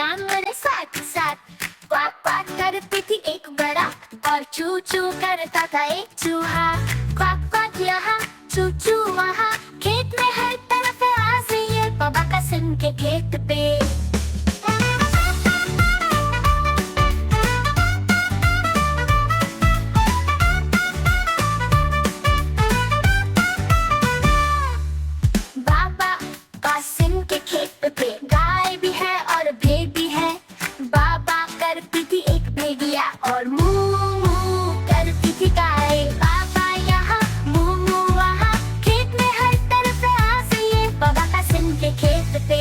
जानवर साथ साथ क्वाक क्वाक करती थी एक बड़ा, और चू चू करता था एक चूहा। क्वाक क्वाक यहाँ चू चू वहाँ, खेत में हर तरफ आ रही है बाबा कासिम के खेत पे। बाबा कासिम के खेत पे गाय भी है और भेड़ भी है। बाबा करती थी एक भेड़िया और मू मू करती थी गाय। बाबा यहाँ मू मू वहाँ, खेत में हर तरफ आ रही है बाबा कासिम के खेत पे।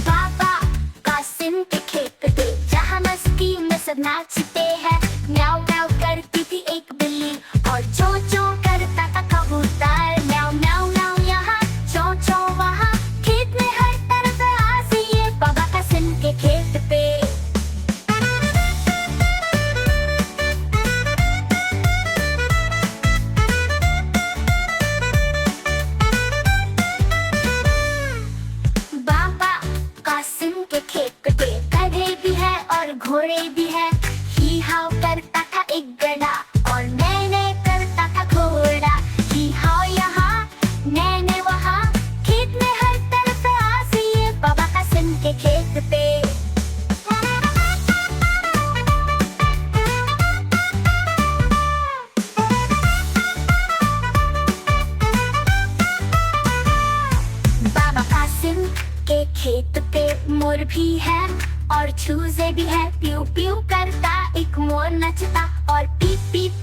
बाबा कासिम के खेत पे जहाँ मस्ती में सब नाचते हैं, म्याऊ म्याऊ करती थी एक बिल्ली और चो चो करता था कबूतर। म्याऊ म्याऊ म्याऊ यहाँ चो चो वहाँ, खेत में हर तरफ आ रही है बाबा कासिम के खेत पे। बाबा कासिम के खेत पे गधे भी है और घोड़े भी है। ही हाव करता था एक गधा और नैने करता था घोड़ा। ही हाव यहाँ नैने वहाँ, खेत में हर तरफ आ रही है बाबा कासिम के खेत पे। बाबा कासिम के खेत पे मोर भी है और चूजे भी है। प्यू प्यू करता एक मोर नचता और पीप पीप